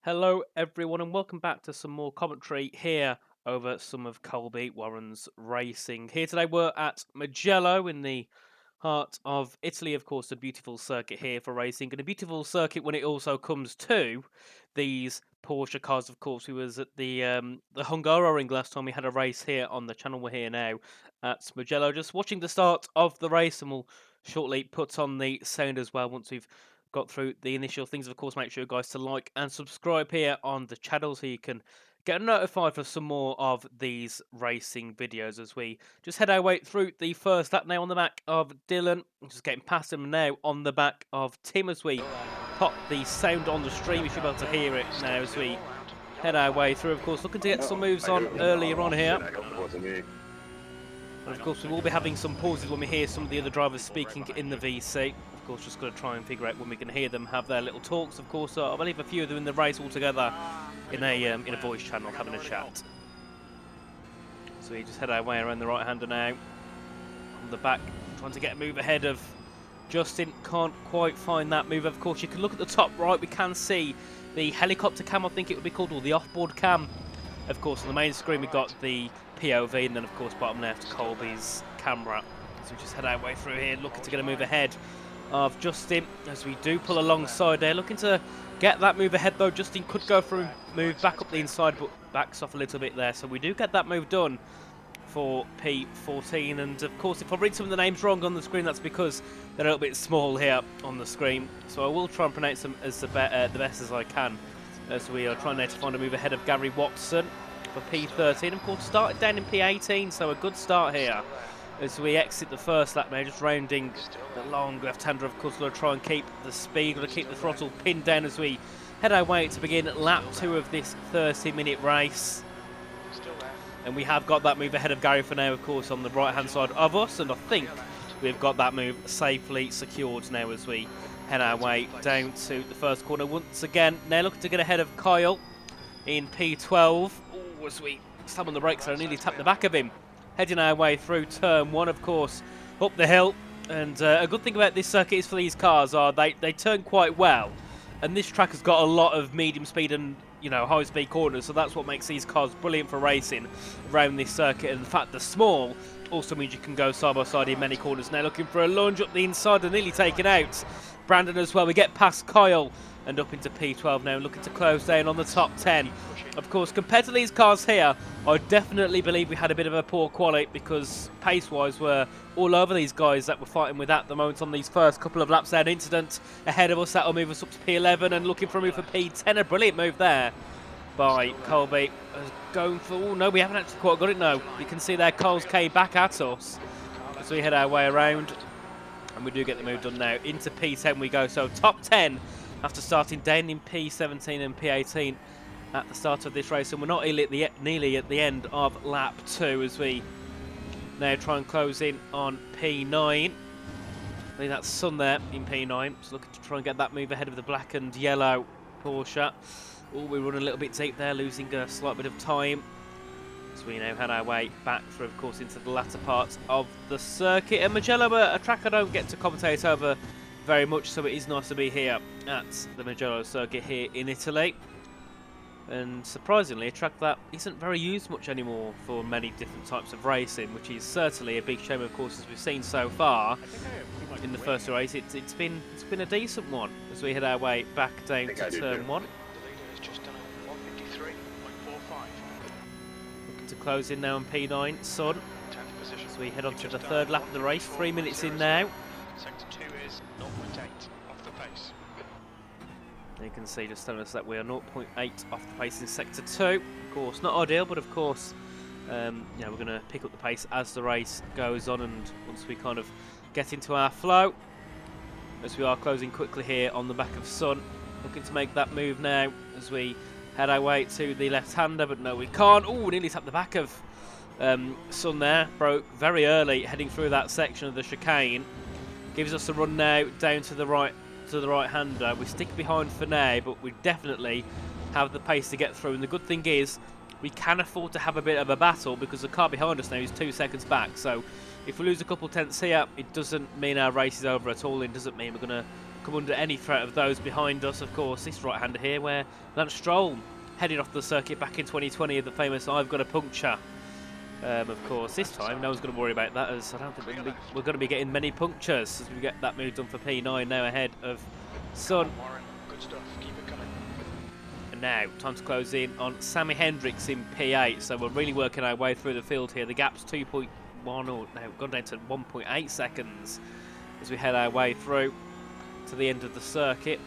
Hello, everyone, and welcome back to some more commentary here over some of Colby Warren's racing. Here today, we're at Mugello in the heart of Italy, of course, a beautiful circuit here for racing, and a beautiful circuit when it also comes to these Porsche cars. Of course, we was at the Hungaroring last time we had a race here on the channel. We're here now at Mugello, just watching the start of the race, and we'll shortly put on the sound as well once we've got through the initial things. Of course, make sure guys to like and subscribe here on the channel so you can get notified for some more of these racing videos as we just head our way through the first lap now on the back of Dylan. Just getting past him now on the back of Tim as we pop the sound on the stream. You should be able to hear it now as we head our way through. Of course, looking to get some moves on earlier on here. And of course, we will be having some pauses when we hear some of the other drivers speaking in the VC. Of course, just got to try and figure out when we can hear them have their little talks. Of course, I believe a few of them in the race all together in a voice channel having a chat. So we just head our way around the right-hander now. On the back, trying to get a move ahead of Justin. Can't quite find that move. Of course, you can look at the top right. We can see the helicopter cam, I think it would be called, or the off-board cam. Of course, on the main screen, we've got the POV, and then, of course, bottom left, Colby's camera. So we just head our way through here, looking to get a move ahead of Justin as we do pull alongside there. Looking to get that move ahead, though. Justin could go through, move back up the inside, but backs off a little bit there. So we do get that move done for P14. And, of course, if I read some of the names wrong on the screen, that's because they're a little bit small here on the screen. So I will try and pronounce them as the best as I can, as we are trying there to find a move ahead of Gary Watson for P13. Of course, started down in P18, so a good start here as we exit the first lap now, just rounding the long left-hander. Of course, we'll try and keep the speed, we'll keep the throttle pinned down as we head our way to begin lap 2 of this 30-minute race. And we have got that move ahead of Gary for now, of course, on the right-hand side of us, and I think we've got that move safely secured now as we head our way down to the first corner once again. Now looking to get ahead of Kyle in P12. Ooh, as we slam on the brakes, I nearly tapped the back of him. Heading our way through turn 1, of course, up the hill. And a good thing about this circuit is for these cars are they turn quite well. And this track has got a lot of medium speed and, you know, high speed corners. So that's what makes these cars brilliant for racing around this circuit. And the fact they're small also means you can go side by side in many corners. Now looking for a lunge up the inside and nearly taken out. Brandon as well. We get past Kyle and up into P12 now, looking to close down on the top 10. Of course, compared to these cars here, I definitely believe we had a bit of a poor quality because pace-wise we're all over these guys that we're fighting with at the moment on these first couple of laps. There, an incident ahead of us that will move us up to P11 and looking for a move for P10. A brilliant move there by Colby. Going for, oh no, we haven't actually quite got it now. You can see there Coles came back at us as we head our way around. And we do get the move done now. Into P10 we go. So top 10 after starting down in P17 and P18 at the start of this race. And we're not nearly at the end of lap 2 as we now try and close in on P9. I think that's Sun there in P9. So looking to try and get that move ahead of the black and yellow Porsche. Oh, we run a little bit deep there, losing a slight bit of time. So we now head our way back through, of course, into the latter parts of the circuit. And Mugello, a track I don't get to commentate over very much, so it is nice to be here at the Mugello circuit here in Italy. And surprisingly, a track that isn't very used much anymore for many different types of racing, which is certainly a big shame, of course, as we've seen so far in the first race. It's been a decent one as we head our way back down to turn 1. To close in now on P9, Sun. So we head on to the third lap of the race, 3 minutes in now. Sector 2 is 0.8 off the pace. You can see just telling us that we are 0.8 off the pace in Sector 2. Of course, not ideal, but of course, you know, we're going to pick up the pace as the race goes on, and once we kind of get into our flow, as we are closing quickly here on the back of Sun. Looking to make that move now as we head our way to the left-hander, but no, we can't. Oh, nearly tapped the back of Sun there. Broke very early, heading through that section of the chicane. Gives us a run now down to the right-hander. We stick behind for now, but we definitely have the pace to get through. And the good thing is, we can afford to have a bit of a battle because the car behind us now is 2 seconds back. So if we lose a couple tenths here, it doesn't mean our race is over at all. It doesn't mean we're going to come under any threat of those behind us. Of course, this right-hander here, where Lance Stroll headed off the circuit back in 2020, the famous "I've got a puncture." Of course, this time no one's going to worry about that, as I don't think we're going to be getting many punctures as we get that move done for P9 now ahead of Sun. Good stuff. Keep it coming. And now, time to close in on Sammy Hendricks in P8. So we're really working our way through the field here. The gap's 2.1, or now gone down to 1.8 seconds as we head our way through to the end of the circuit.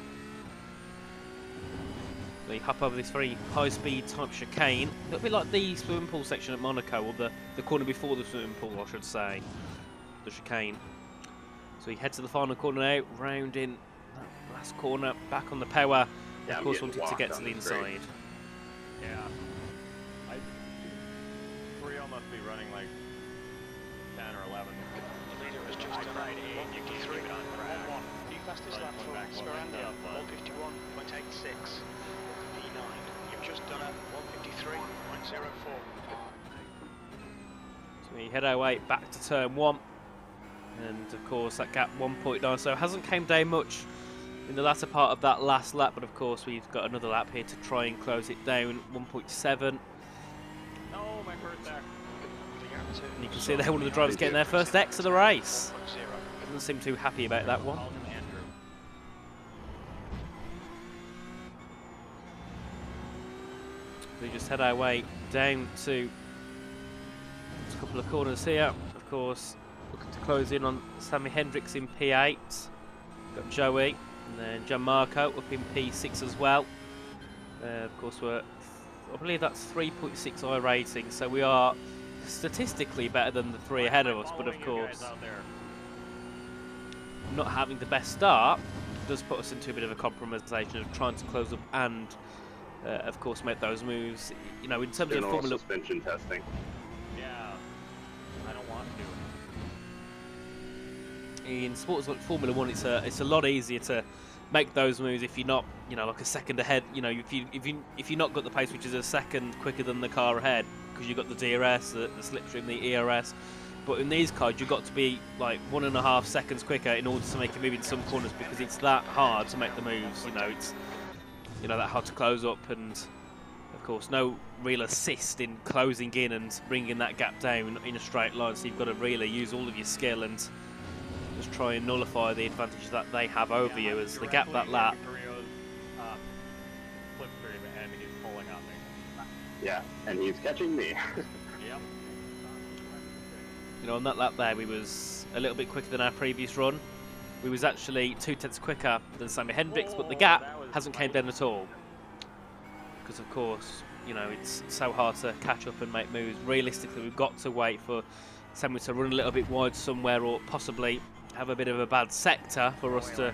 We hop over this very high-speed type chicane, a little bit like the swimming pool section at Monaco, or the corner before the swimming pool, I should say, the chicane. So we head to the final corner now, round in that last corner, back on the power. Yeah, of course, wanted to get to the inside. Yeah. Rio must be running like 10 or 11. The leader has just done 153 on track. The fastest lap for Sperandia, 151.86. P9, you've just done a 153.04. So we head our way back to turn 1. And of course that gap 1.9, so it hasn't came down much in the latter part of that last lap, but of course we've got another lap here to try and close it down. 1.7. No, my first there. And you can see there one of the drivers getting their first X of the race. Doesn't seem too happy about that one. We just head our way down to a couple of corners here. Of course, looking to close in on Sammy Hendricks in P8. Got Joey, and then Gianmarco up in P6 as well. Of course, I believe that's 3.6i rating, so we are statistically better than the three ahead of us, but of course, not having the best start does put us into a bit of a compromisation of trying to close up and of course make those moves. You know, in terms of Formula suspension testing. Yeah, I don't want to. In sports like Formula 1, it's a lot easier to make those moves if you're not, you know, like a second ahead. You know, if you're not got the pace, which is a second quicker than the car ahead, because you've got the DRS, the slipstream, the ERS. But in these cars, you've got to be like 1.5 seconds quicker in order to make a move in some corners, because it's that hard to make the moves. You know, it's that hard to close up, and of course no real assist in closing in and bringing that gap down in a straight line. So you've got to really use all of your skill and just try and nullify the advantage that they have over you, as the gap that lap. Yeah, and he's catching me. Yep. You know, on that lap there, we was a little bit quicker than our previous run. We was actually 2/10 quicker than Sammy Hendricks, but the gap hasn't came down at all. Because of course, you know, it's so hard to catch up and make moves. Realistically, we've got to wait for Sammy to run a little bit wide somewhere, or possibly have a bit of a bad sector for us to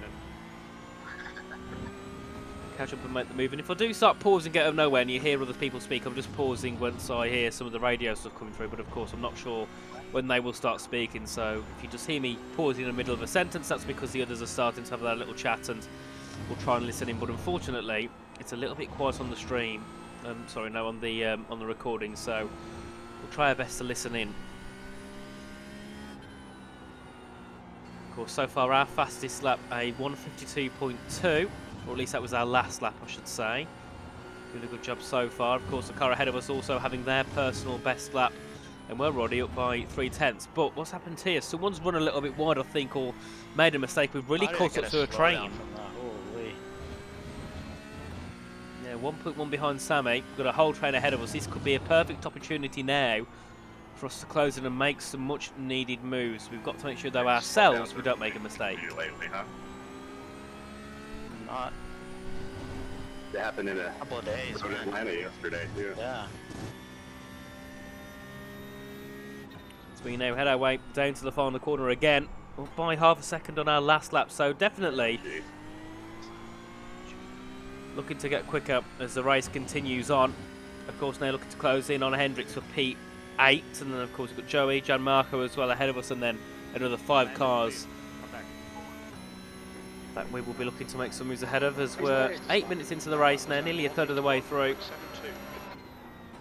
catch up and make the move. And if I do start pausing out of nowhere and you hear other people speak, I'm just pausing once I hear some of the radio stuff coming through, but of course I'm not sure when they will start speaking, so if you just hear me pausing in the middle of a sentence, that's because the others are starting to have their little chat, and we'll try and listen in. But unfortunately, it's a little bit quiet on the stream. Sorry, no, on the recording, so we'll try our best to listen in. Of course, so far our fastest lap, a 152.2, or at least that was our last lap, I should say. Doing a good job so far. Of course, the car ahead of us also having their personal best lap, and we're already up by 3/10. But what's happened here? Someone's run a little bit wide, I think, or made a mistake. We've really caught up to a train. Holy. Yeah, 1.1 behind Sammy. We've got a whole train ahead of us. This could be a perfect opportunity now for us to close in and make some much needed moves. We've got to make sure, though, ourselves we don't make a mistake. Lately, huh? Not It happened in a couple of days. Atlanta yesterday, too. Yeah. So we now head our way down to the final corner again. We're by half a second on our last lap, so definitely looking to get quicker as the race continues on. Of course, now looking to close in on Hendricks for P8, and then of course we've got Joey, Gianmarco as well ahead of us, and then another 5 cars that we will be looking to make some moves ahead of, as we're 8 minutes into the race now, nearly a third of the way through.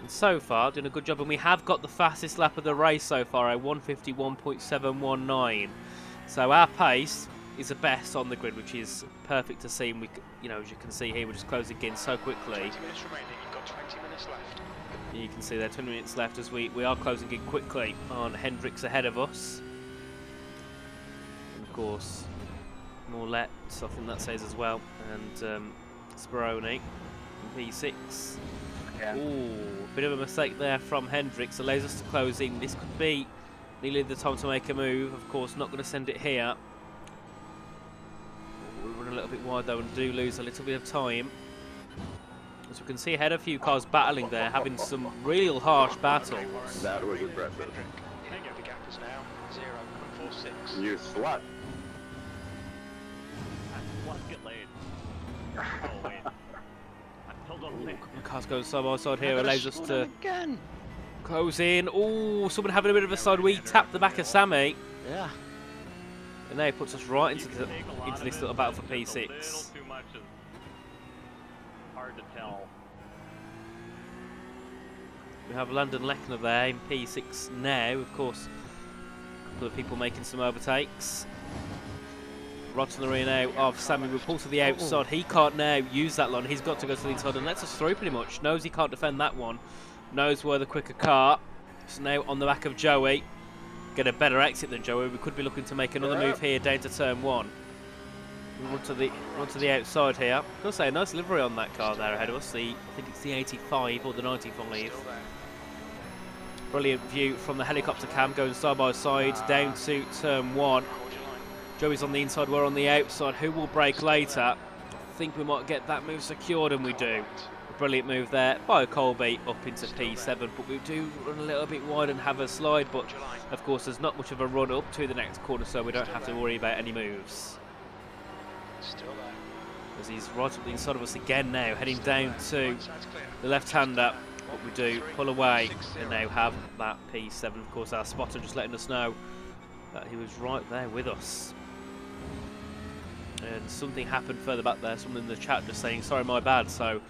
And so far, doing a good job, and we have got the fastest lap of the race so far, a 151.719. So our pace is the best on the grid, which is perfect to see. And you know, as you can see here, we're just closing in so quickly. 20 minutes remaining. You've got 20 minutes left. And you can see there 20 minutes left as we are closing in quickly on Hendricks ahead of us. And of course, Morlet, I think that says as well, and Speroni in P6. Yeah. Ooh, bit of a mistake there from Hendricks. Allows us to close in. This could be nearly the time to make a move. Of course, not going to send it here. We run a little bit wide though and do lose a little bit of time. As we can see ahead, a few cars battling there, having some real harsh battles. That was impressive. The gap is now 0.46. You slut. Let's get laid. Oh, wait. I pulled on late. Cars going side by side here, allows us to close in. Oh, someone having a bit of a side. We tapped the back of Sammy. Yeah. And now it puts us right into You can take a lot this of little it, battle for but just a P6. little too much is hard to tell. We have Landon Lechner there in P6 now. Of course, a couple of people making some overtakes. Right on the rear now of Sammy. We pull to the outside. He can't now use that line. He's got to go to the inside and lets us through pretty much. Knows he can't defend that one. Knows we're the quicker car. So now on the back of Joey. Get a better exit than Joey. We could be looking to make another move here down to turn 1. We run to the outside here. I've got to say, a nice livery on that car there ahead of us. I think it's the 85 or the 95. Brilliant view from the helicopter cam going side by side down to turn 1. Joey's on the inside, we're on the outside. Who will brake later? I think we might get that move secured, and we do. A brilliant move there by Colby up into P7, but we do run a little bit wide and have a slide, but of course there's not much of a run up to the next corner, so we don't have to worry about any moves. Still there. As he's right up the inside of us again now, heading down to the left-hander. What we do, pull away, and now have that P7. Of course, our spotter just letting us know that he was right there with us. And something happened further back there. Someone in the chat just saying, sorry, my bad. So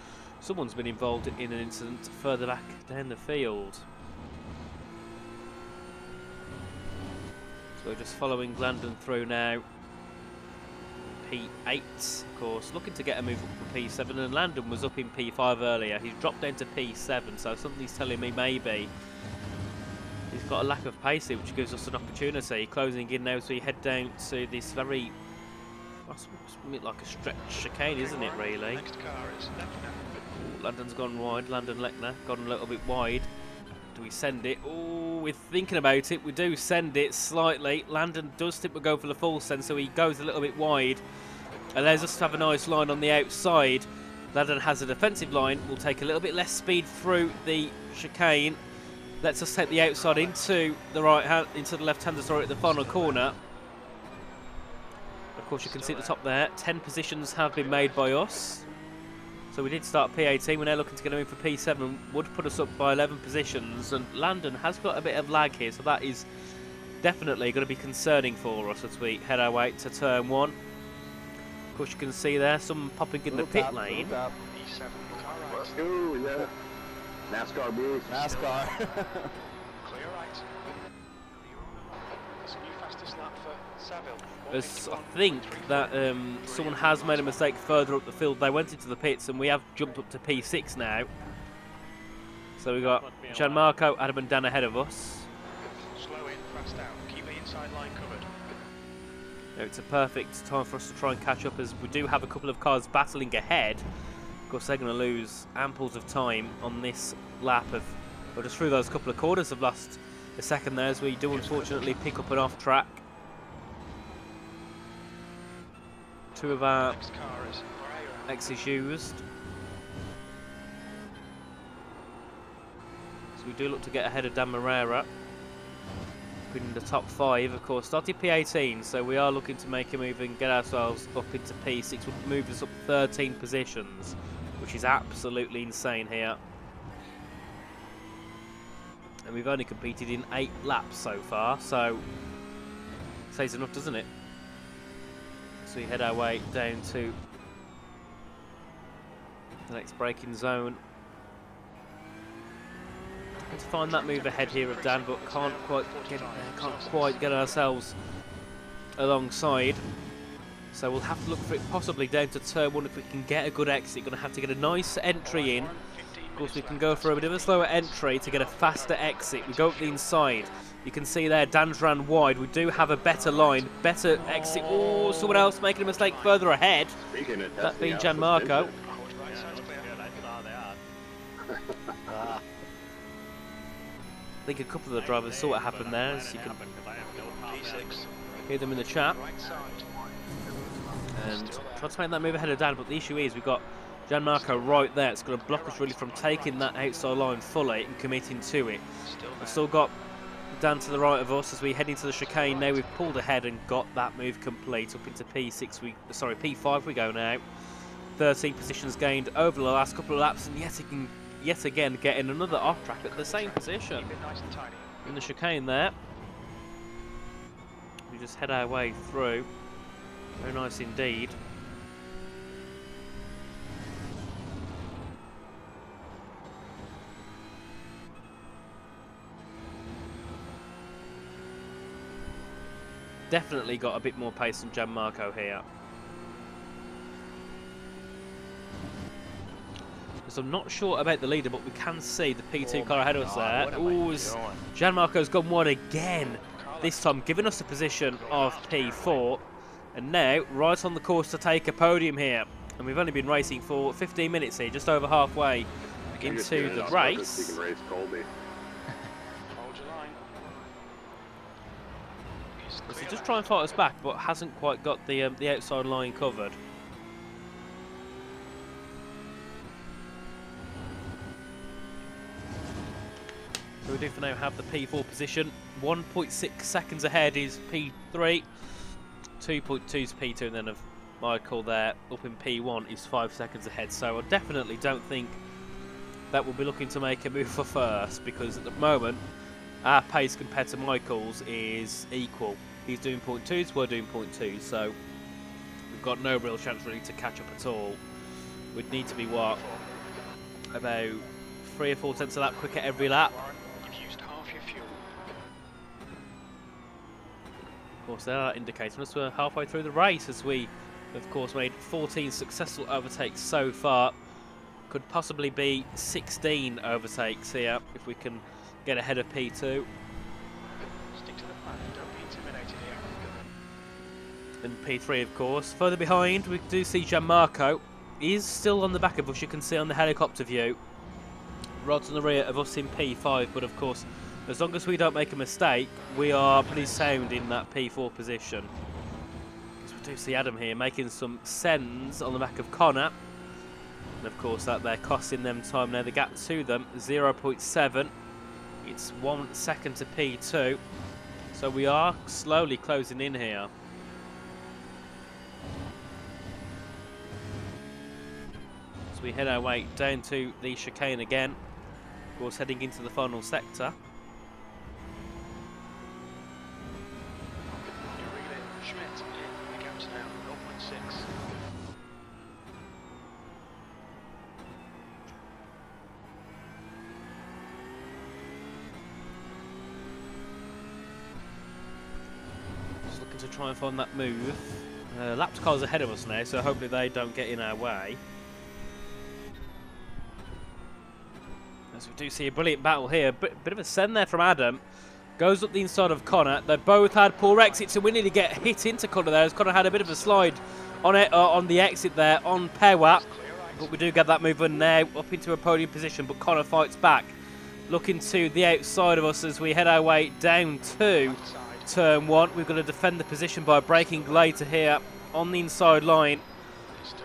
someone's been involved in an incident further back down the field. So we're just following Landon through now. P8, of course, looking to get a move up for P7, and Landon was up in P5 earlier. He's dropped down to P7, so something's telling me maybe he's got a lack of pace here, which gives us an opportunity. Closing in now as we head down to this very, that's like a stretch chicane, isn't it, really? Next car is left. Landon's gone wide. Landon Lechner gone a little bit wide. Do we send it? Oh, we're thinking about it. We do send it slightly. Landon does think we'll go for the full send, so he goes a little bit wide. Allows us to have a nice line on the outside. Landon has a defensive line. We'll take a little bit less speed through the chicane. Lets us take the outside into the right hand, into the left hander, sorry, at the final corner. Of course, you can see at the top there, 10 positions have been made by us. So we did start P18, we're now looking to get him in for P7, would put us up by 11 positions, and Landon has got a bit of lag here, so that is definitely going to be concerning for us as we head our way to turn 1. Of course, you can see there, someone popping in the pit lane. P7, car right. Let's go, yeah. NASCAR booth. NASCAR. Clear right. That's a new fastest lap for Saville. As I think that someone has made a mistake further up the field. They went into the pits and we have jumped up to P6 now. So we've got Gianmarco, Adam and Dan ahead of us. Slow in, fast out. Keep the inside line covered. Now it's a perfect time for us to try and catch up, as we do have a couple of cars battling ahead. Of course, they're going to lose amples of time on this lap of, well, just through those couple of corners. Have lost a second there as we do unfortunately pick up an off track. Two of our Next car is Moreira. X's used. So we do look to get ahead of Dan Moreira. In the top 5, of course. Started P18, so we are looking to make a move and get ourselves up into P6. Would move us up 13 positions, which is absolutely insane here. And we've only competed in 8 laps so far, so says enough, doesn't it? So we head our way down to the next braking zone. To find that move ahead here of Dan, but can't quite get ourselves alongside. So we'll have to look for it possibly down to turn 1 if we can get a good exit. Going to have to get a nice entry in. Of course, we can go for a bit of a slower entry to get a faster exit. We go up the inside. You can see there, Dan's ran wide. We do have a better line, better exit. Oh, someone else making a mistake further ahead. Speaking of That being testing Gianmarco. out suspension, Right side's clear. I think a couple of the drivers saw what happened there, as you can P6. hear them in the chat. Right side. And try to make that move ahead of Dan, but the issue is we've got Gianmarco right there. It's going to block us really from taking that outside line fully and committing to it. We've still got Dan to the right of us as we head into the chicane. Now we've pulled ahead and got that move complete up into P5 we go now. 13 positions gained over the last couple of laps, and yet again getting another off track at the same position. Keep it nice and tidy. In the chicane there. We just head our way through. Very nice indeed. Definitely got a bit more pace than Gianmarco here. So I'm not sure about the leader, but we can see the P2 car ahead of us there. Ooh, Gianmarco's gone wide again. This time giving us a position of P4. And now, right on the course to take a podium here. And we've only been racing for 15 minutes here, just over halfway you're just into doing it the on purpose so race. you can race Colby. Hold your line. He's So clear just left. try and fight us back, but hasn't quite got the outside line covered. So we do for now have the P4 position. 1.6 seconds ahead is P3. 2.2 is P2, and then of Michael there up in P1 is 5 seconds ahead. So I definitely don't think that we'll be looking to make a move for first, because at the moment our pace compared to Michael's is equal. He's doing 0.2s, we're doing 0.2, so we've got no real chance really to catch up at all. We'd need to be what, about 3 or 4 tenths of lap quicker every lap. You've used half your fuel. Of course, that indicates us we're halfway through the race, as we, of course, made 14 successful overtakes so far. Could possibly be 16 overtakes here if we can get ahead of P2. Stick to the plan. Don't be intimidated here. And P3, of course. Further behind, we do see Gianmarco. He is still on the back of us, you can see on the helicopter view. Right on the rear of us in P5, but of course, as long as we don't make a mistake, we are pretty sound in that P4 position. Because we do see Adam here making some sends on the back of Connor. And of course, that they're costing them time now. The gap to them, 0.7. It's 1 second to P2. So we are slowly closing in here. So we head our way down to the chicane again. Of course, heading into the final sector. You're reeling. Schmidt in. The gap's now 0.6. Just looking to try and find that move. Lapped cars ahead of us now, so hopefully they don't get in our way. As we do see a brilliant battle here. Bit of a send there from Adam. Goes up the inside of Connor. They both had poor exits, and we nearly get hit into Connor there, as Connor had a bit of a slide on it on the exit there on Pewap. But we do get that movement now up into a podium position, but Connor fights back. Looking to the outside of us as we head our way down to turn 1. We've got to defend the position by braking later here on the inside line.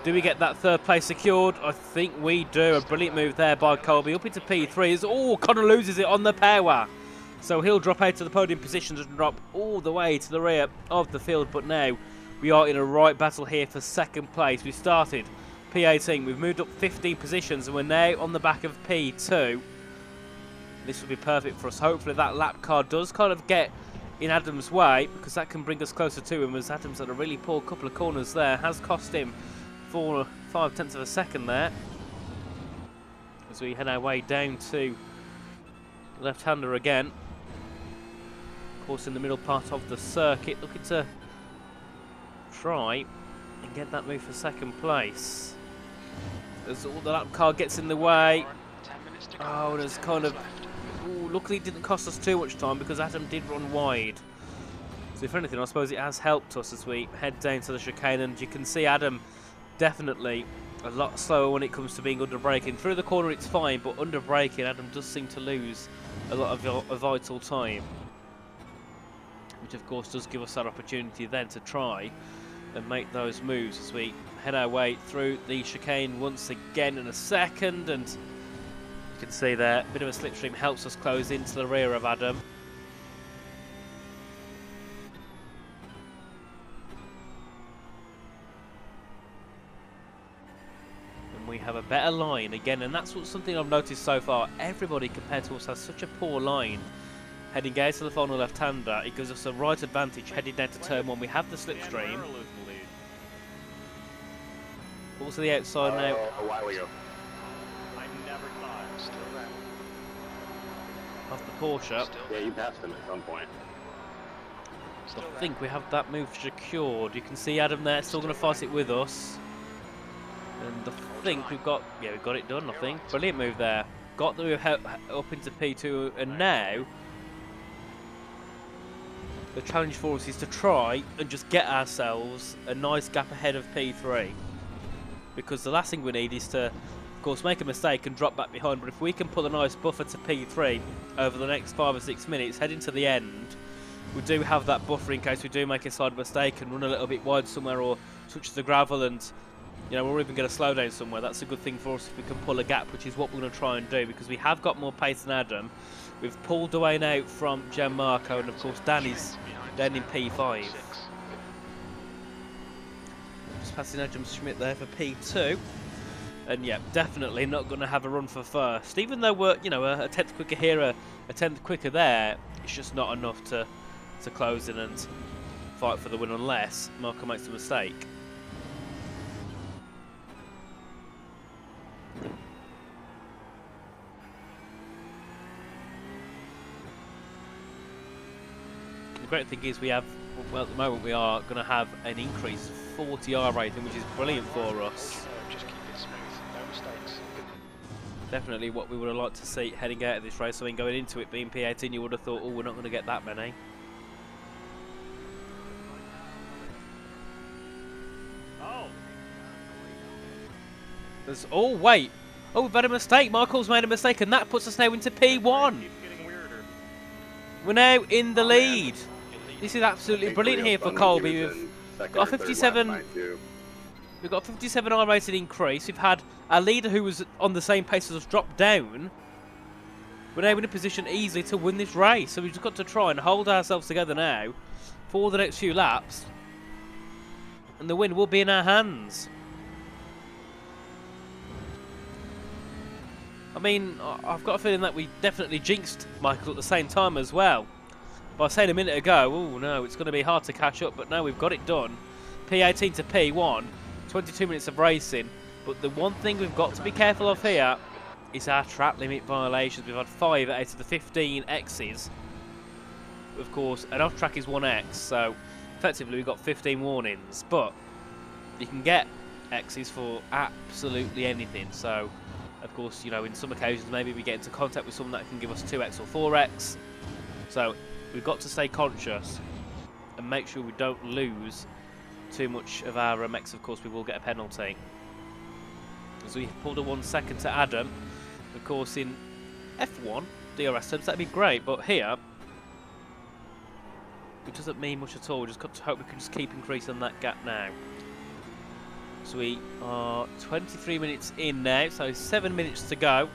Do we get that third place secured? I think we do. A brilliant move there by Colby up into P3. Oh, Connor loses it on the power. So he'll drop out to the podium positions and drop all the way to the rear of the field. But now we are in a right battle here for second place. We started P18. We've moved up 15 positions and we're now on the back of P2. This will be perfect for us. Hopefully that lap car does kind of get in Adam's way, because that can bring us closer to him, as Adam's had a really poor couple of corners there. Has cost him 4 or 5 tenths of a second there. As we head our way down to left-hander again. Of course, in the middle part of the circuit, looking to try and get that move for second place. As all the lap car gets in the way. 10 minutes to go. Oh, there's 10 kind of... minutes left. Ooh, luckily it didn't cost us too much time because Adam did run wide. So if anything, I suppose it has helped us as we head down to the chicane, and you can see Adam definitely a lot slower when it comes to being under braking. Through the corner it's fine, but under braking Adam does seem to lose a lot of vital time. Which of course does give us that opportunity then to try and make those moves as we head our way through the chicane once again in a second. And you can see there, a bit of a slipstream helps us close into the rear of Adam. And we have a better line again, and that's something I've noticed so far. Everybody compared to us has such a poor line. Heading out to the final left-hander, it gives us a right advantage heading down to turn 1. We have the slipstream. Also the outside now. A while ago. I never thought. Still there. Of the Porsche. Still Yeah, you passed him at some point. So I think we have that move secured. You can see Adam there, still going to fight it with us. And I think we've got, yeah, we've got it done, I think. Brilliant move there. Got the move up into P2, and now the challenge for us is to try and just get ourselves a nice gap ahead of P3. Because the last thing we need is to, of course, make a mistake and drop back behind. But if we can put a nice buffer to P3 over the next 5 or 6 minutes, heading to the end, we do have that buffer in case we do make a side mistake and run a little bit wide somewhere or touch the gravel and, you know, we're even going to slow down somewhere. That's a good thing for us if we can pull a gap, which is what we're going to try and do, because we have got more pace than Adam. We've pulled away now from Gianmarco, and of course Dan is down in P5. Just passing Adam Schmidt there for P2. And yeah, definitely not going to have a run for first. Even though we're, you know, a tenth quicker here, a tenth quicker there, it's just not enough to close in and fight for the win unless Marco makes a mistake. The great thing is we have, well, at the moment we are going to have an increase of 40R rating, which is brilliant for us. Just keep it smooth, no mistakes. Definitely what we would have liked to see heading out of this race. I mean, going into it being P18, you would have thought, oh, we're not going to get that many. Oh, There's, oh, wait. Oh, we've had a mistake. Michael's made a mistake, and that puts us now into P1. keeps getting weirder. We're now in the lead. This is absolutely brilliant here for Colby. We've got a 57. We've got a 57R rating increase. We've had our leader, who was on the same pace as us, drop down. We're now in a position easily to win this race. So we've just got to try and hold ourselves together now for the next few laps. And the win will be in our hands. I mean, I've got a feeling that we definitely jinxed Michael at the same time as well. By saying a minute ago, oh no, it's going to be hard to catch up, but no, we've got it done. P18 to P1, 22 minutes of racing. But the one thing we've got to be careful of here is our track limit violations. We've had 5 out of the 15 X's. Of course, an off track is 1X, so effectively we've got 15 warnings. But you can get X's for absolutely anything. So, of course, you know, in some occasions maybe we get into contact with someone that can give us 2X or 4X. So we've got to stay conscious and make sure we don't lose too much of our X. Of course, we will get a penalty. So we pulled a 1 second to Adam. Of course, in F1 DRS terms, that'd be great, but here it doesn't mean much at all. We just got to hope we can just keep increasing that gap now. So we are 23 minutes in now, so 7 minutes to go.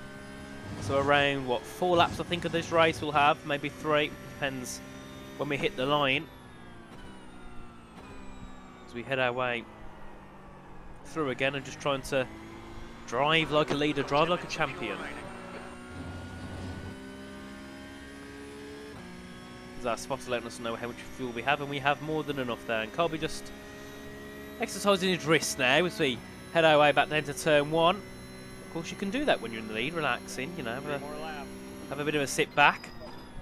So around, what, 4 laps I think of this race we'll have, maybe 3, depends when we hit the line. As we head our way through again and just trying to drive like a leader, drive like a champion. As our spotter letting us know how much fuel we have, and we have more than enough there. And Colby just exercising his wrists now as we head our way back down to turn 1. Of course, you can do that when you're in the lead, relaxing, you know, have a bit of a sit back.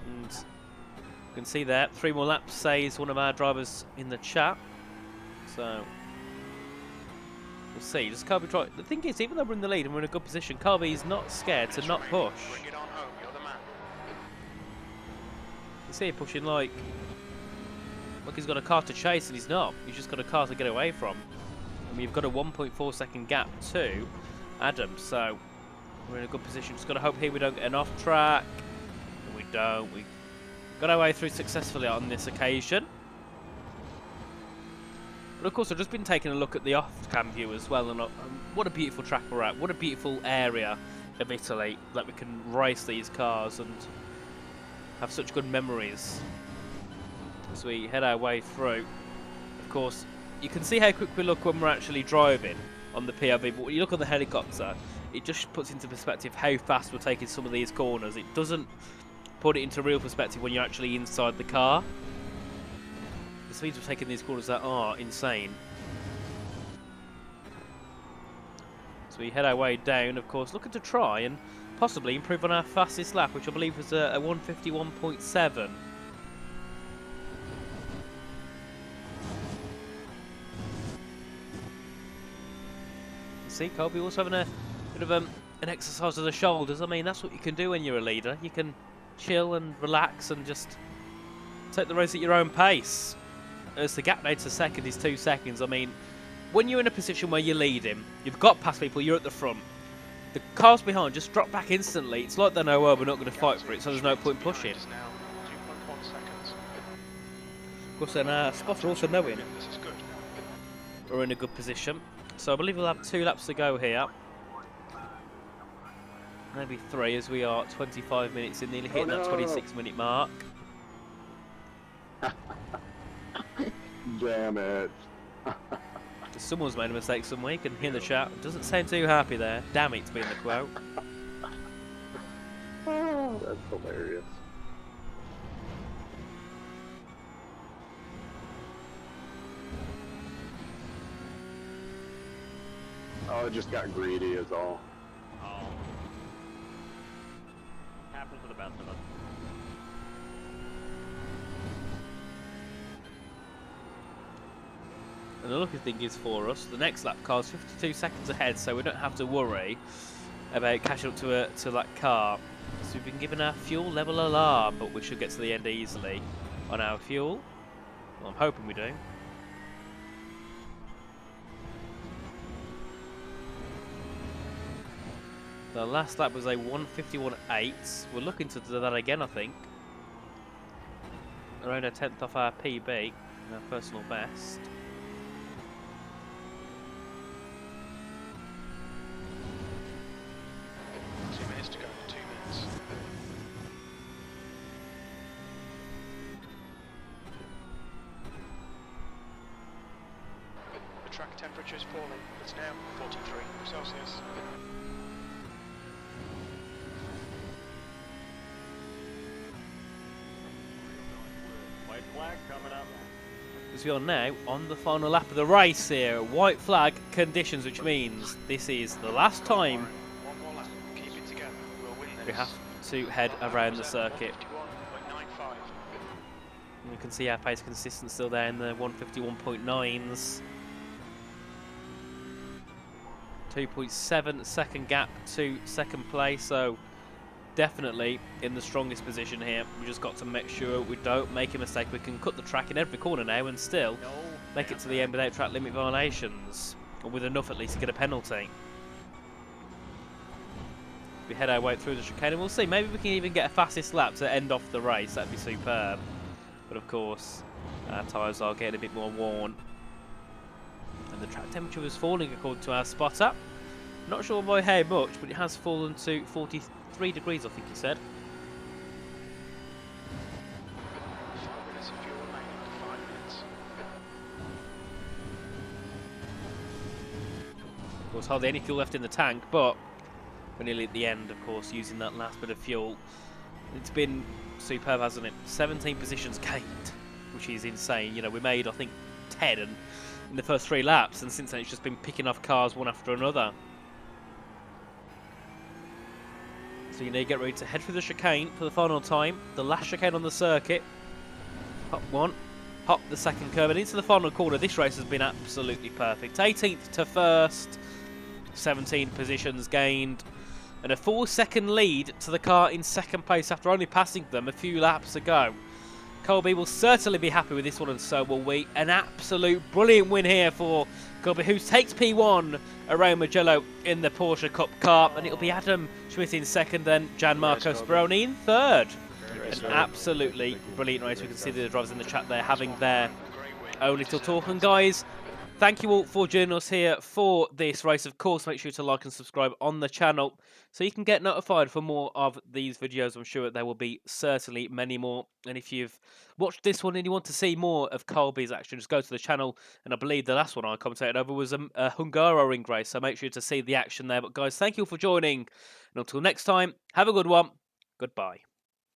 And you can see there, 3 more laps, says one of our drivers in the chat. So We'll see. Does Kirby try? The thing is, even though we're in the lead and we're in a good position, Kirby's not scared to not push. Bring it on home, you're the man. You see him pushing like he's got a car to chase, and he's not. He's just got a car to get away from. And we've got a 1.4 second gap to Adam, so we're in a good position. Just got to hope here we don't get an off track. And we don't. We got our way through successfully on this occasion. But of course, I've just been taking a look at the off-cam view as well, and what a beautiful track we're at. What a beautiful area of Italy that we can race these cars and have such good memories as we head our way through. Of course, you can see how quick we look when we're actually driving on the PRV, but when you look on the helicopter, it just puts into perspective how fast we're taking some of these corners. It doesn't put it into real perspective when you're actually inside the car. The speeds we're taking these corners that are insane. So we head our way down, of course, looking to try and possibly improve on our fastest lap, which I believe was a 151.7. See, Colby also having a bit of an exercise of the shoulders. I mean, that's what you can do when you're a leader. You can chill and relax and just take the race at your own pace. As the gap now to second is 2 seconds. I mean, when you're in a position where you're leading, you've got past people, you're at the front. The cars behind just drop back instantly. It's like they know, well, we're not going to fight for it, so there's no point pushing. Now 2.1 seconds. Of course, then Spotter also knowing This is good. we're in a good position. So I believe we'll have 2 laps to go here. Maybe 3, as we are 25 minutes in, nearly hitting that 26-minute mark. Damn it. Someone's made a mistake somewhere. You can hear the chat. Doesn't sound too happy there. Damn it's been the quote. That's hilarious. Oh, it just got greedy is all. Oh. Happens to the best of us. And the lucky thing is for us, the next lap car's 52 seconds ahead, so we don't have to worry about catching up to that car. So we've been given our fuel level alarm, but we should get to the end easily on our fuel. Well, I'm hoping we do. The last lap was a 151.8. We're looking to do that again, I think. Around a 10th off our PB, our personal best. Minutes to go. 2 minutes. The track temperature is falling. It's now 43 Celsius. White flag coming up. As we are now on the final lap of the race here, white flag conditions, which means this is the last time One more lap. Keep it together. We'll win this. we have to head around the circuit. 151.95. And you can see our pace consistent still there in the 151.9s. 2.7 second gap to second place, so definitely in the strongest position here. We just got to make sure we don't make a mistake. We can cut the track in every corner now and still No. make it to the end without track limit violations, or with enough at least to get a penalty. We head our way through the chicane and we'll see. Maybe we can even get a fastest lap to end off the race. That'd be superb. But of course, our tyres are getting a bit more worn. And the track temperature was falling according to our spotter. Not sure by how much, but it has fallen to 43 degrees, I think he said. 5 minutes of fuel remaining. 5 minutes. Of course, hardly any fuel left in the tank, but we're nearly at the end, of course, using that last bit of fuel. It's been superb, hasn't it? 17 positions gained, which is insane. You know, we made, I think, 10 in the first 3 laps, and since then it's just been picking off cars one after another. So you need to get ready to head through the chicane for the final time. The last chicane on the circuit. Top one. hop the second curve and into the final corner. This race has been absolutely perfect. 18th to 1st, 17 positions gained, and a 4-second lead to the car in second place after only passing them a few laps ago. Colby will certainly be happy with this one, and so will we. An absolute brilliant win here for Colby, who takes P1 around Mugello in the Porsche Cup car, and it'll be Adam Schmidt in second, then Gianmarco Speroni in third. An absolutely brilliant race. We can see the drivers in the chat there having their own little talk. And guys, thank you all for joining us here for this race. Of course, make sure to like and subscribe on the channel so you can get notified for more of these videos. I'm sure there will be certainly many more. And if you've watched this one and you want to see more of Colby's action, just go to the channel. And I believe the last one I commentated over was a Hungaroring race, so make sure to see the action there. But guys, thank you for joining. And until next time, have a good one. Goodbye.